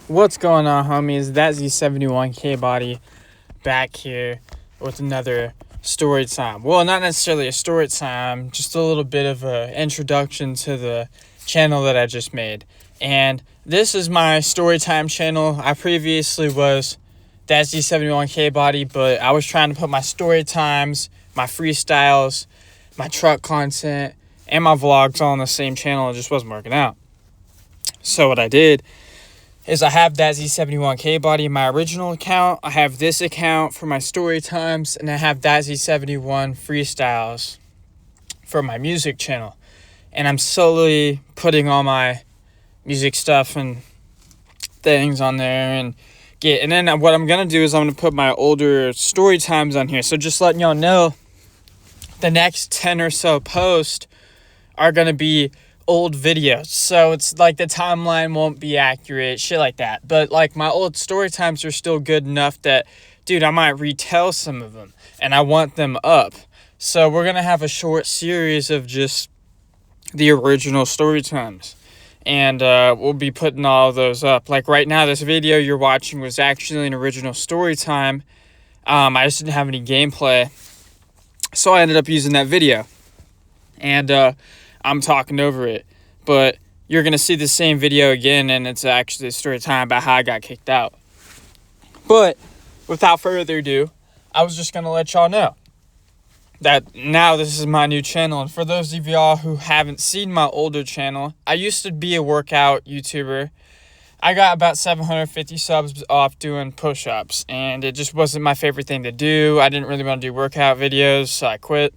What's going on, homies? That Z71K body back here with another story time. Well, not necessarily a story time, just a little bit of an introduction to the channel that I just made. And this is my story time channel. I previously was that Z71K body, but I was trying to put my story times, my freestyles, my truck content, and my vlogs all on the same channel. It just wasn't working out. So what I did is I have that Z71K body in my original account. I have this account for my story times, and I have that Z71 freestyles for my music channel. And I'm slowly putting all my music stuff and things on there and then what I'm gonna do is I'm gonna put my older story times on here. So just letting y'all know, the next 10 or so posts are gonna be old videos, so it's like the timeline won't be accurate, shit like that. But like my old story times are still good enough that, dude, I might retell some of them and I want them up. So we're gonna have a short series of just the original story times, and we'll be putting all of those up. Like right now, this video you're watching was actually an original story time. I just didn't have any gameplay, so I ended up using that video, and I'm talking over it, but you're going to see the same video again, and it's actually a story time about how I got kicked out. But without further ado, I was just going to let y'all know that now this is my new channel. And for those of y'all who haven't seen my older channel, I used to be a workout YouTuber. I got about 750 subs off doing push-ups, and it just wasn't my favorite thing to do. I didn't really want to do workout videos, so I quit.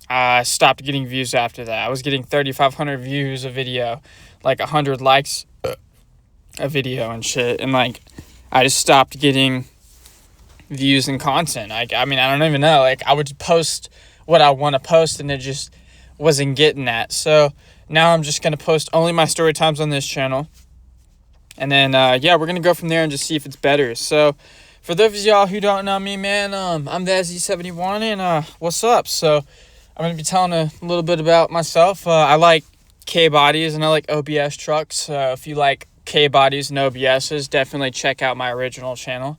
I stopped getting views after that. I was getting 3,500 views a video, like 100 likes a video and shit. And like, I just stopped getting views and content. I mean, I don't even know. Like, I would post what I want to post, and it just wasn't getting that. So now I'm just gonna post only my story times on this channel, and then yeah, we're gonna go from there and just see if it's better. So for those of y'all who don't know me, man, I'm the Z71, and what's up? So I'm going to be telling a little bit about myself. I like K-bodies and I like OBS trucks. If you like K-bodies and OBSs, definitely check out my original channel.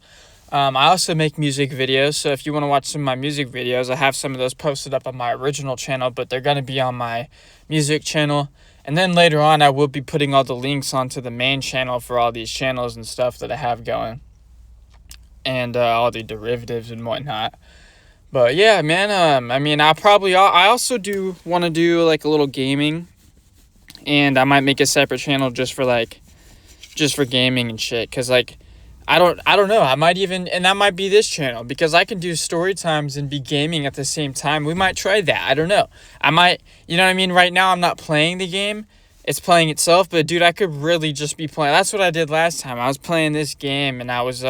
I also make music videos, so if you want to watch some of my music videos, I have some of those posted up on my original channel, but they're going to be on my music channel. And then later on, I will be putting all the links onto the main channel for all these channels and stuff that I have going, and all the derivatives and whatnot. But yeah, man, I mean, I also do want to do like a little gaming, and I might make a separate channel just for gaming and shit. Cause like, I don't know. I might even, and that might be this channel, because I can do story times and be gaming at the same time. We might try that. I don't know. I might, you know what I mean? Right now I'm not playing the game. It's playing itself, but dude, I could really just be playing. That's what I did last time. I was playing this game and I was,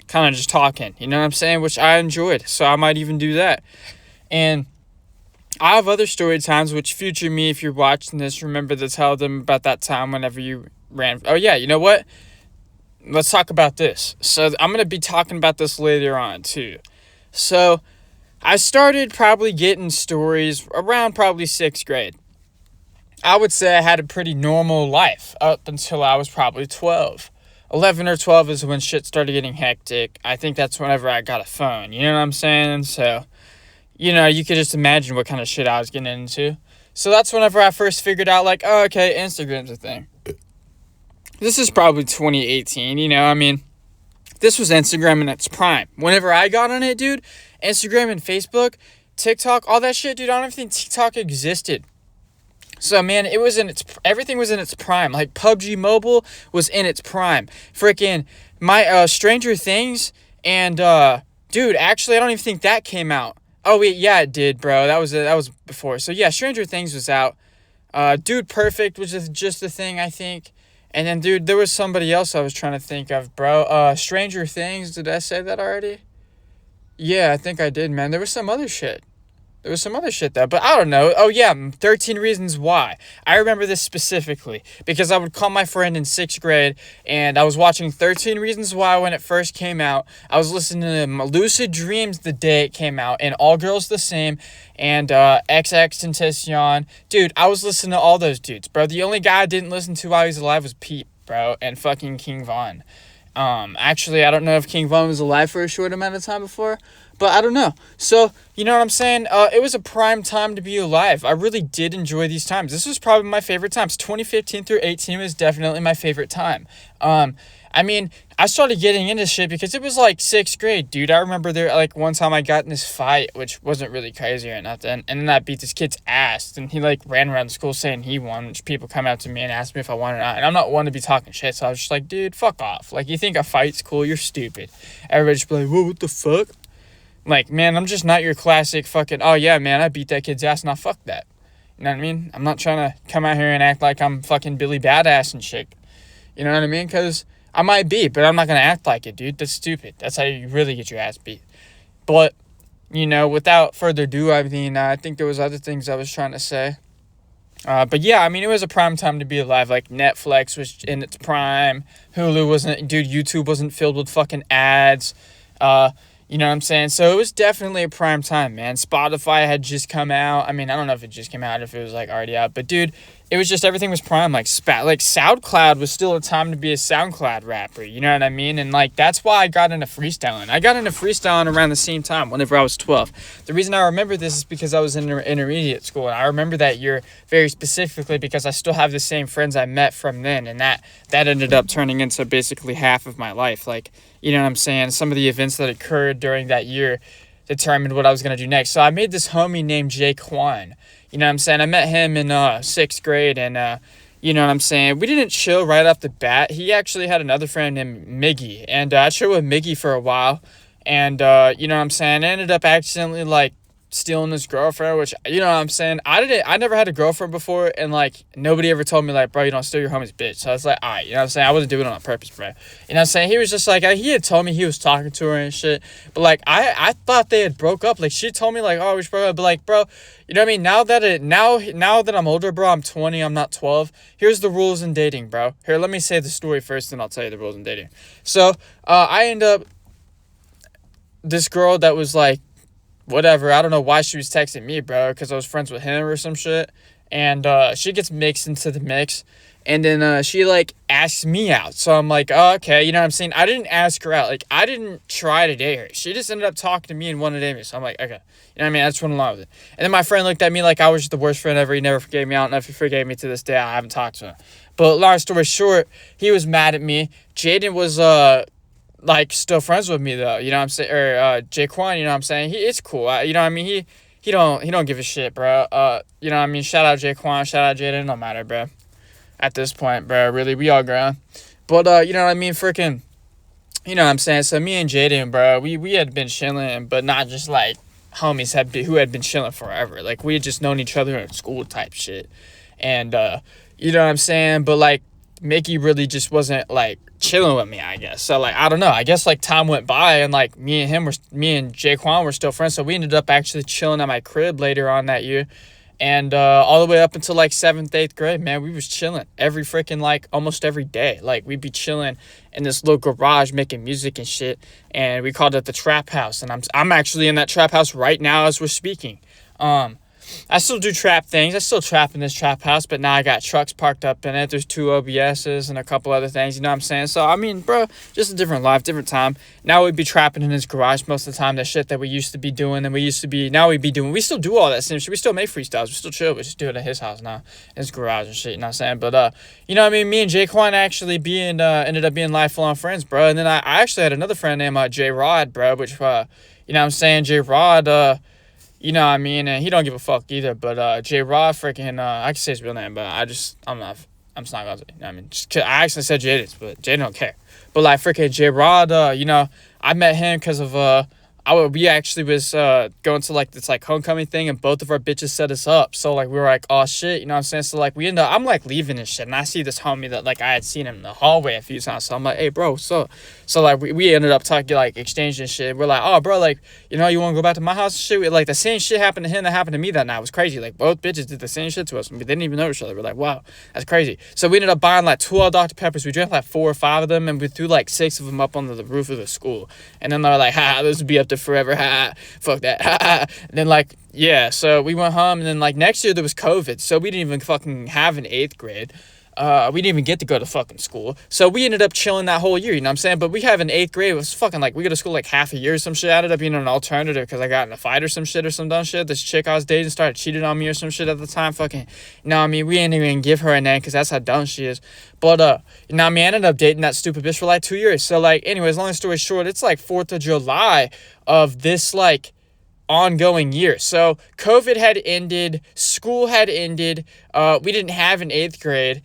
kind of just talking, you know what I'm saying, which I enjoyed, so I might even do that. And I have other story times, which future me, if you're watching this, remember to tell them about that time whenever you ran. Oh yeah, you know what, let's talk about this. So I'm going to be talking about this later on too. So I started probably getting stories around probably 6th grade. I would say I had a pretty normal life up until I was probably 12. 11 or 12 is when shit started getting hectic. I think that's whenever I got a phone, you know what I'm saying? So, you know, you could just imagine what kind of shit I was getting into. So that's whenever I first figured out, like, oh, okay, Instagram's a thing. This is probably 2018, you know, I mean, this was Instagram in its prime. Whenever I got on it, dude, Instagram and Facebook, TikTok, all that shit, dude, I don't even think TikTok existed. So, man, everything was in its prime. Like, PUBG Mobile was in its prime. Freaking my Stranger Things and dude, actually, I don't even think that came out. Oh wait, yeah, it did, bro. That was before. So yeah, Stranger Things was out. Dude Perfect was just the thing, I think. And then, dude, there was somebody else I was trying to think of, bro. Stranger Things. Did I say that already? Yeah, I think I did, man. There was some other shit. Though, but I don't know. Oh yeah, 13 Reasons Why. I remember this specifically because I would call my friend in 6th grade, and I was watching 13 Reasons Why when it first came out. I was listening to Lucid Dreams the day it came out, and All Girls the Same, and XXXTentacion. Dude, I was listening to all those dudes, bro. The only guy I didn't listen to while he was alive was Peep. bro, and fucking King Von. Actually, I don't know if King Von was alive for a short amount of time before, but I don't know. So, you know what I'm saying? It was a prime time to be alive. I really did enjoy these times. This was probably my favorite times. 2015 through 18 was definitely my favorite time. I mean, I started getting into shit because it was like 6th grade, dude. I remember there, like, one time I got in this fight, which wasn't really crazy or nothing, and then I beat this kid's ass, and he, like, ran around the school saying he won, which people come out to me and ask me if I won or not, and I'm not one to be talking shit, so I was just like, dude, fuck off. Like, you think a fight's cool? You're stupid. Everybody just be like, whoa, what the fuck? Like, man, I'm just not your classic fucking, oh, yeah, man, I beat that kid's ass, and I fuck that. You know what I mean? I'm not trying to come out here and act like I'm fucking Billy Badass and shit. You know what I mean? Because I might be, but I'm not going to act like it, dude. That's stupid. That's how you really get your ass beat. But, you know, without further ado, I mean, I think there was other things I was trying to say. But yeah, I mean, it was a prime time to be alive. Like, Netflix was in its prime. Hulu wasn't, dude, YouTube wasn't filled with fucking ads. You know what I'm saying? So it was definitely a prime time, man. Spotify had just come out. I mean, I don't know if it just came out, if it was, like, already out. But, dude, it was just, everything was prime. Like, SoundCloud was still a time to be a SoundCloud rapper. You know what I mean? And, like, that's why I got into freestyling. I got into freestyling around the same time, whenever I was 12. The reason I remember this is because I was in intermediate school. And I remember that year very specifically because I still have the same friends I met from then. And that ended up turning into basically half of my life. Like, you know what I'm saying? Some of the events that occurred during that year determined what I was going to do next. So I made this homie named Jay Quan. You know what I'm saying? I met him in 6th grade, and you know what I'm saying? We didn't chill right off the bat. He actually had another friend named Miggy, and I chilled with Miggy for a while, and you know what I'm saying? I ended up accidentally, like, stealing his girlfriend, which, you know what I'm saying? I never had a girlfriend before, and, like, nobody ever told me, like, bro, you don't steal your homie's bitch. So I was like, all right, you know what I'm saying? I wasn't doing it on purpose, bro. You know what I'm saying? He was just like, he had told me he was talking to her and shit, but, like, I thought they had broke up. Like, she told me, like, oh, we should break up, but, like, bro, you know what I mean? Now that I'm older, bro, I'm 20, I'm not 12. Here's the rules in dating, bro. Here, let me say the story first, and I'll tell you the rules in dating. So, I end up, this girl that was, like, whatever, I don't know why she was texting me, bro, because I was friends with him or some shit, and she gets mixed into the mix, and then she, like, asks me out, so I'm like, oh, okay, you know what I'm saying? I didn't ask her out, like, I didn't try to date her, she just ended up talking to me and wanted to date me, so I'm like, okay, you know what I mean, I just went along with it, and then my friend looked at me like I was just the worst friend ever. He never forgave me. I don't know if he forgave me to this day. I haven't talked to him, but long story short, he was mad at me. Jaden was, like, still friends with me, though, you know what I'm saying, or, Jaquan, you know what I'm saying, it's cool, you know what I mean, he don't give a shit, bro, you know what I mean, shout out Jaquan, shout out Jaden, no matter, bro, at this point, bro, really, we all grown, but, you know what I mean, freaking, you know what I'm saying, so me and Jaden, bro, we had been chilling, but not just, like, homies who had been chilling forever, like, we had just known each other in school type shit, and, you know what I'm saying, but, like, Mickey really just wasn't, like, chilling with me, I guess. So, like, I don't know. I guess, like, time went by, and, like, me and Jaquan were still friends, so we ended up actually chilling at my crib later on that year. And all the way up until, like, 7th, 8th grade, man, we was chilling every freaking, like, almost every day. Like, we'd be chilling in this little garage making music and shit, and we called it the Trap House. And I'm actually in that Trap House right now as we're speaking. I still do trap things. I still trap in this trap house, but now I got trucks parked up in it. There's 2 OBSs and a couple other things, you know what I'm saying? So, I mean, bro, just a different life, different time. Now we'd be trapping in his garage most of the time, that shit that we used to be doing, and we still do all that same shit. We still make freestyles. We still chill. We just do it at his house now, in his garage and shit, you know what I'm saying? But, you know what I mean? Me and Jaquan actually ended up being lifelong friends, bro. And then I actually had another friend named J-Rod, bro, which, you know what I'm saying? J-Rod, you know what I mean? And he don't give a fuck either. But J-Rod freaking, I can say his real name, but I'm just not going to. You know what I mean? I actually said Jaden, but Jaden don't care. But, like, freaking J-Rod, you know, I met him because of, we actually was going to, like, this, like, homecoming thing, and both of our bitches set us up. So, like, we were like, oh, shit, you know what I'm saying? So, like, I'm, like, leaving and shit, and I see this homie that, like, I had seen him in the hallway a few times. So I'm like, hey, bro, so like, we ended up talking, like, exchanging shit. We're like, oh, bro, like, you know, you want to go back to my house and shit? Like, the same shit happened to him that happened to me that night. It was crazy. Like, both bitches did the same shit to us, and we didn't even know each other. We're like, wow, that's crazy. So we ended up buying, like, 12 Dr. Peppers. We drank, like, 4 or 5 of them, and we threw, like, 6 of them up onto the roof of the school. And then they were like, this will be up there forever, fuck that, and then, like, yeah, so we went home, and then, like, next year there was COVID, so we didn't even fucking have an 8th grade. we didn't even get to go to fucking school. So we ended up chilling that whole year, you know what I'm saying? But we have in 8th grade, it was fucking like, we go to school like half a year or some shit. I ended up being an alternative because I got in a fight or some shit or some dumb shit. This chick I was dating started cheating on me or some shit at the time. Fucking, you know what I mean? We didn't even give her a name because that's how dumb she is. But, you know what I mean? I ended up dating that stupid bitch for like 2 years. So, like, anyways, long story short, it's like 4th of July of this, like, ongoing year. So COVID had ended, school had ended, we didn't have an 8th grade.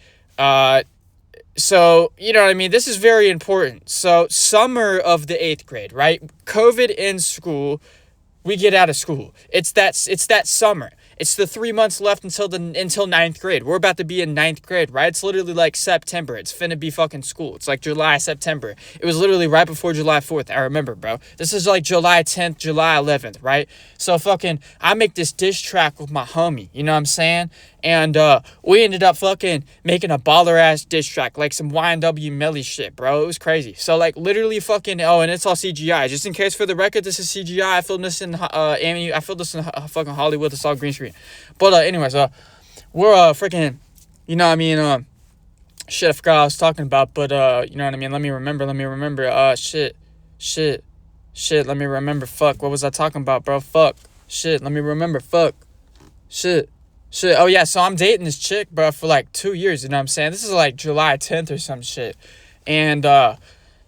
So, you know what I mean? This is very important. So, summer of the 8th grade, right? COVID in school, we get out of school. It's that summer. It's the 3 months left until ninth grade. We're about to be in ninth grade, right? It's literally like September. It's finna be fucking school. It's like July, September. It was literally right before July 4th. I remember, bro. This is like July 10th, July 11th, right? So fucking, I make this diss track with my homie. You know what I'm saying? And we ended up fucking making a baller-ass diss track, like some YNW Melly shit, bro. It was crazy. So, like, literally fucking, and it's all CGI. Just in case for the record, this is CGI. I filmed this in I filmed this in fucking Hollywood. It's all green screen. But, anyways, we're freaking, you know what I mean, shit, I forgot what I was talking about, but, you know what I mean? Let me remember, shit, let me remember, fuck, what was I talking about, bro? Fuck, shit, let me remember, fuck, shit. Oh, yeah, so I'm dating this chick, bro, for, like, 2 years, you know what I'm saying? This is, like, July 10th or some shit. And,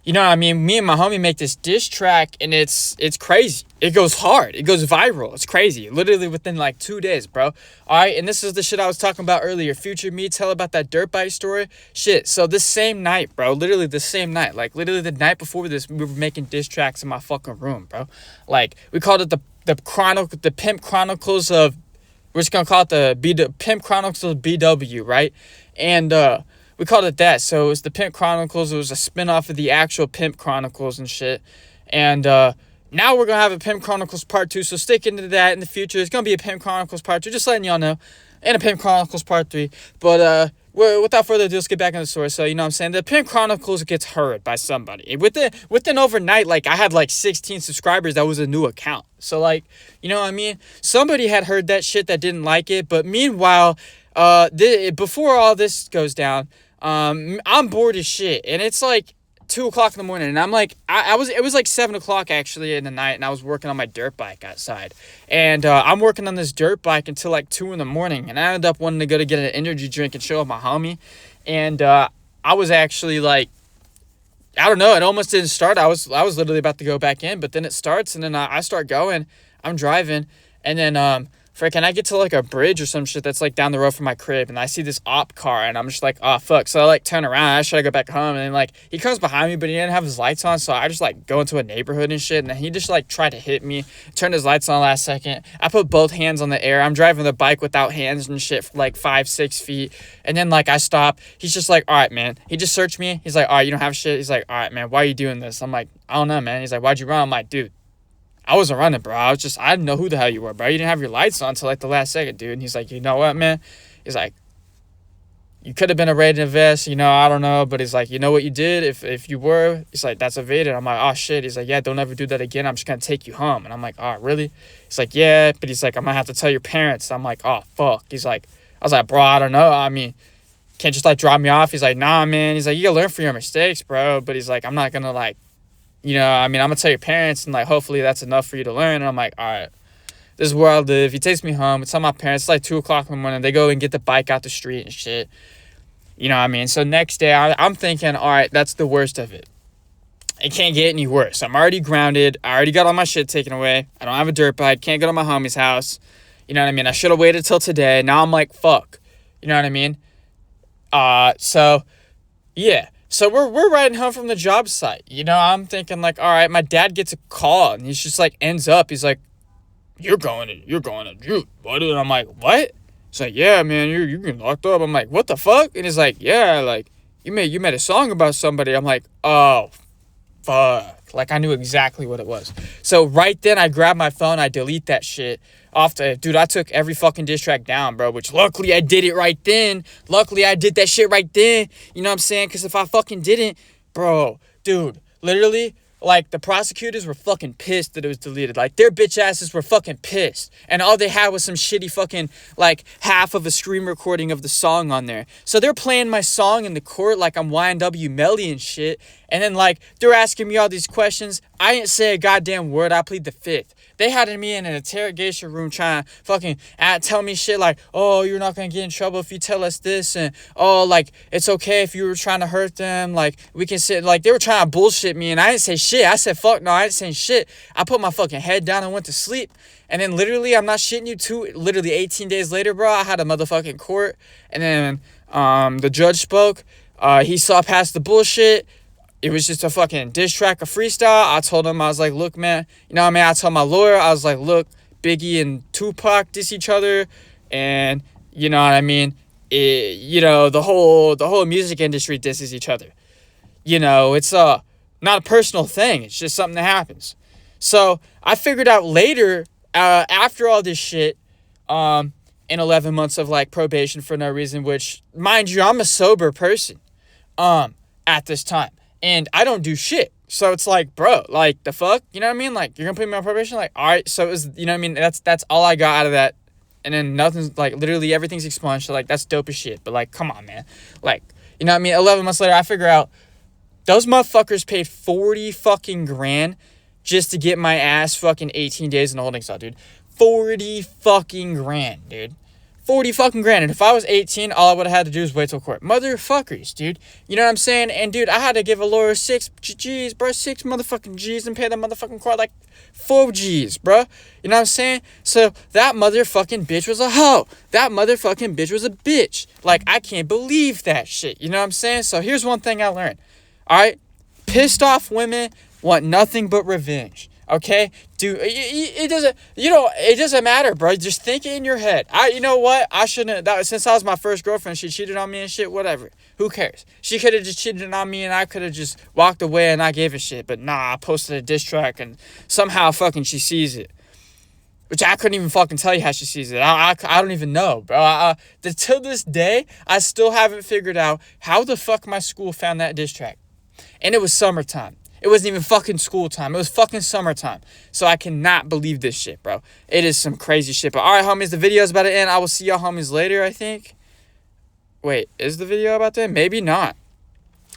you know what I mean? Me and my homie make this diss track, and it's crazy. It goes hard. It goes viral. It's crazy. Literally within, like, 2 days, bro. All right, and this is the shit I was talking about earlier. Future me, tell about that dirt bike story. Shit, so this same night, bro, literally the same night, like, literally the night before this, we were making diss tracks in my fucking room, bro. Like, we called it the Pimp Chronicles of... We're just going to call it the Pimp Chronicles of BW, right? And we called it that. So it was the Pimp Chronicles. It was a spinoff of the actual Pimp Chronicles and shit. And now we're going to have a Pimp Chronicles Part 2. So stick into that in the future. It's going to be a Pimp Chronicles Part 2. Just letting y'all know. And a Pimp Chronicles Part 3. But without further ado, let's get back into the story. So, you know what I'm saying? The Pimp Chronicles gets heard by somebody. Within overnight, like, I had, like, 16 subscribers. That was a new account. So, like, you know what I mean? Somebody had heard that shit that didn't like it. But meanwhile, before all this goes down, I'm bored as shit. And it's, like, 2 o'clock in the morning, and I'm like, it was like 7 o'clock actually in the night, and I was working on my dirt bike outside, and I'm working on this dirt bike until like 2 in the morning, and I ended up wanting to go to get an energy drink and chill with my homie, and I was actually like, I don't know, it almost didn't start. I was literally about to go back in, but then it starts, and then I start going, I'm driving, and then freaking, I get to, like, a bridge or some shit that's, like, down the road from my crib, and I see this op car, and I'm just like, oh, fuck. So I, like, turn around, I try to go back home, and then, like, he comes behind me, but he didn't have his lights on, so I just, like, go into a neighborhood and shit, and then he just, like, tried to hit me, turned his lights on last second. I put both hands on the air. I'm driving the bike without hands and shit for, like, 5-6 feet, and then, like, I stop. He's just like, all right, man. He just searched me. He's like, all right, you don't have shit? He's like, all right, man, why are you doing this? I'm like, I don't know, man. He's like, why'd you run? I'm like, dude, I wasn't running, bro. I didn't know who the hell you were, bro. You didn't have your lights on until, like, the last second, dude. And he's like, you know what, man? He's like, you could have been a raiding vest, you know, I don't know. But he's like, you know what you did? If you were, he's like, that's evaded. I'm like, oh, shit. He's like, yeah, don't ever do that again. I'm just going to take you home. And I'm like, oh, really? He's like, yeah. But he's like, I'm going to have to tell your parents. I'm like, oh, fuck. He's like, I was like, bro, I don't know. I mean, can't just, like, drop me off. He's like, nah, man. He's like, you got to learn from your mistakes, bro. But he's like, I'm not going to, like, you know, I mean, I'm going to tell your parents, and, like, hopefully that's enough for you to learn. And I'm like, all right, this is where I live. He takes me home. It's on my parents. It's like 2 o'clock in the morning. They go and get the bike out the street and shit. You know what I mean? So next day, I'm thinking, all right, that's the worst of it. It can't get any worse. I'm already grounded. I already got all my shit taken away. I don't have a dirt bike. Can't go to my homie's house. You know what I mean? I should have waited till today. Now I'm like, fuck. You know what I mean? So, yeah. So we're riding home from the job site. You know, I'm thinking, like, all right, my dad gets a call, and he's just like, ends up, he's like, you're going to Jude, what? And I'm like, what? He's like, yeah, man, you're getting locked up. I'm like, what the fuck? And he's like, yeah, like, you made a song about somebody. I'm like, oh, fuck. Like, I knew exactly what it was. So right then, I grabbed my phone, I delete that shit. Dude, I took every fucking diss track down, bro, which luckily I did it right then. Luckily I did that shit right then. You know what I'm saying? Because if I fucking didn't, bro, dude, literally, like, the prosecutors were fucking pissed that it was deleted. Like, their bitch asses were fucking pissed. And all they had was some shitty fucking, like, half of a screen recording of the song on there. So they're playing my song in the court like I'm YNW Melly and shit. And then, like, they're asking me all these questions. I didn't say a goddamn word. I plead the fifth. They had me in an interrogation room trying to fucking tell me shit like, oh, you're not going to get in trouble if you tell us this. And, oh, like, it's okay if you were trying to hurt them. Like, we can sit. Like, they were trying to bullshit me. And I didn't say shit. I said, fuck no, I didn't say shit. I put my fucking head down and went to sleep. And then literally, I'm not shitting you, literally 18 days later, bro, I had a motherfucking court. And then the judge spoke. He saw past the bullshit. It was just a fucking diss track, a freestyle. I told him, I was like, look, man, you know what I mean? I told my lawyer, I was like, look, Biggie and Tupac diss each other. And, you know what I mean? The whole music industry disses each other. You know, it's not a personal thing. It's just something that happens. So I figured out later, after all this shit, in 11 months of, like, probation for no reason, which, mind you, I'm a sober person at this time. And I don't do shit. So it's like, bro, like, the fuck? You know what I mean? Like, you're going to put me on probation? Like, all right. So it was, you know what I mean? That's all I got out of that. And then nothing's, like, literally everything's expunged. So, like, that's dope as shit. But, like, come on, man. Like, you know what I mean? 11 months later, I figure out those motherfuckers paid 40 fucking grand just to get my ass fucking 18 days in a holding cell, dude. 40 fucking grand, dude. 40 fucking grand. And if I was 18, all I would have had to do is wait till court. Motherfuckers, dude. You know what I'm saying? And, dude, I had to give a lawyer 6 G's, bro. 6 motherfucking G's and pay that motherfucking court like 4 G's, bro. You know what I'm saying? So that motherfucking bitch was a hoe. That motherfucking bitch was a bitch. Like, I can't believe that shit. You know what I'm saying? So here's one thing I learned. All right? Pissed off women want nothing but revenge. Okay, dude, it doesn't matter, bro. Just think it in your head. You know what? I shouldn't have, since I was my first girlfriend, she cheated on me and shit, whatever. Who cares? She could have just cheated on me and I could have just walked away and not gave a shit. But nah, I posted a diss track and somehow fucking she sees it. Which I couldn't even fucking tell you how she sees it. I don't even know, bro. Till this day, I still haven't figured out how the fuck my school found that diss track. And it was summertime. It wasn't even fucking school time. It was fucking summertime. So I cannot believe this shit, bro. It is some crazy shit. But alright, homies, the video's about to end. I will see y'all homies later, I think. Wait, is the video about to end? Maybe not.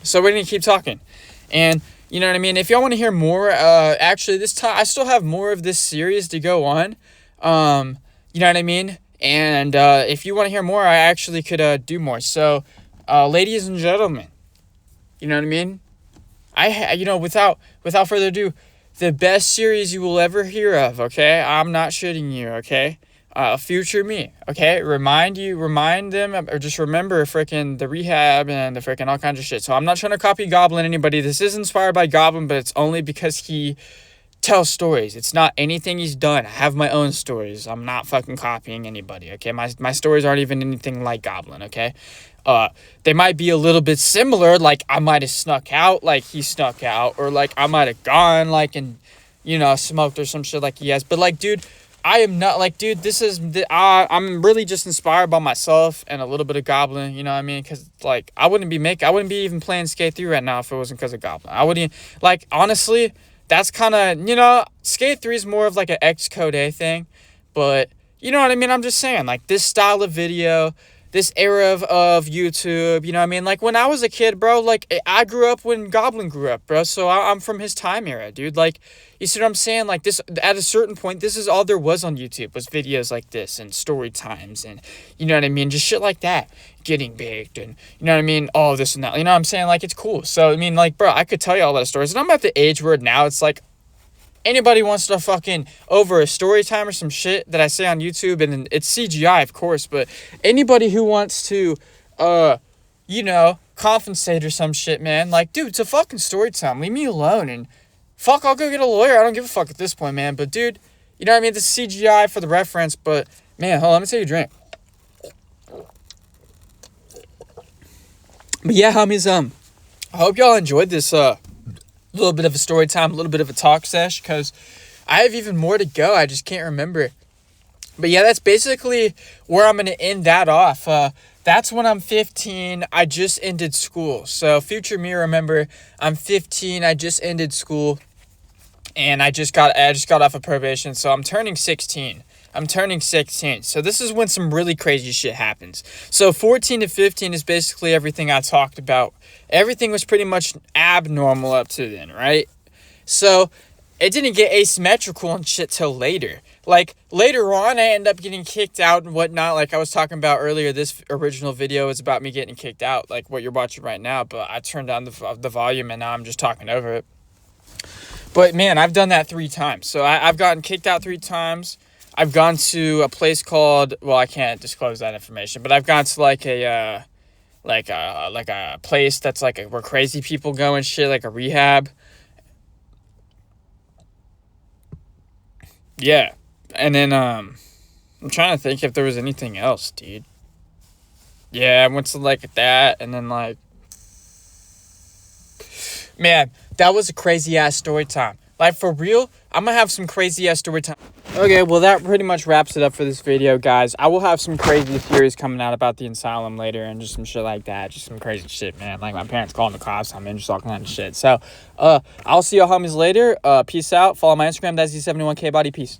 So we're going to keep talking. And, you know what I mean? If y'all want to hear more, actually, this time, I still have more of this series to go on. You know what I mean? And if you want to hear more, I actually could do more. So, ladies and gentlemen, you know what I mean? Without further ado, the best series you will ever hear of, okay? I'm not shitting you, okay? Future me, okay? Remind them, or just remember freaking the rehab and the freaking all kinds of shit. So I'm not trying to copy Goblin anybody. This is inspired by Goblin, but it's only because he tells stories. It's not anything he's done. I have my own stories. I'm not fucking copying anybody, okay? My stories aren't even anything like Goblin, okay? They might be a little bit similar, like I might have snuck out like he snuck out, or like I might have gone like and, smoked or some shit like he has. But like, dude, I am not like, dude, I'm really just inspired by myself and a little bit of Goblin, you know what I mean? Because like, I wouldn't be even playing Skate 3 right now if it wasn't because of Goblin. I wouldn't, like, honestly, that's kind of, Skate 3 is more of like an Xcode A thing, but you know what I mean? I'm just saying, like, this style of video, this era of YouTube, you know what I mean? Like, when I was a kid, bro, like, I grew up when Goblin grew up, bro, so I'm from his time era, dude. Like, you see what I'm saying? Like, this, at a certain point, this is all there was on YouTube, was videos like this, and story times, and, you know what I mean? Just shit like that, getting baked, and, you know what I mean? All this and that, you know what I'm saying? Like, it's cool. So, I mean, like, bro, I could tell you all those stories, and I'm at the age where now it's like, anybody wants to fucking over a story time or some shit that I say on YouTube, and it's CGI, of course, but anybody who wants to, compensate or some shit, man, like, dude, it's a fucking story time. Leave me alone, and fuck, I'll go get a lawyer. I don't give a fuck at this point, man. But, dude, you know what I mean? This is CGI for the reference, but, man, hold on, let me take a drink. But, yeah, homies, I hope y'all enjoyed this, little bit of a story time, a little bit of a talk sesh, because I have even more to go. I just can't remember. But yeah, that's basically where I'm going to end that off. That's when I'm 15. I just ended school. So future me, remember, I'm 15. I just ended school. and I just got off of probation, so I'm turning 16. So this is when some really crazy shit happens. So 14 to 15 is basically everything I talked about. Everything was pretty much abnormal up to then, right? So it didn't get asymmetrical and shit till later. Like, later on, I end up getting kicked out and whatnot. Like I was talking about earlier, this original video is about me getting kicked out, like what you're watching right now. But I turned down the volume, and now I'm just talking over it. But, man, I've done that 3 times. So I've gotten kicked out 3 times. I've gone to a place called, well, I can't disclose that information, but I've gone to like a place that's like where crazy people go and shit, like a rehab. Yeah. And then I'm trying to think if there was anything else, dude. Yeah, I went to like that, and then like, man, that was a crazy ass story time. Like, for real, I'm gonna have some crazy ass story time. Okay, well, that pretty much wraps it up for this video, guys. I will have some crazy theories coming out about the asylum later, and just some shit like that. Just some crazy shit, man. Like, my parents calling the cops on me, and just all kinds of shit. So, I'll see y'all homies later. Peace out. Follow my Instagram, that's Z71KBody. Peace.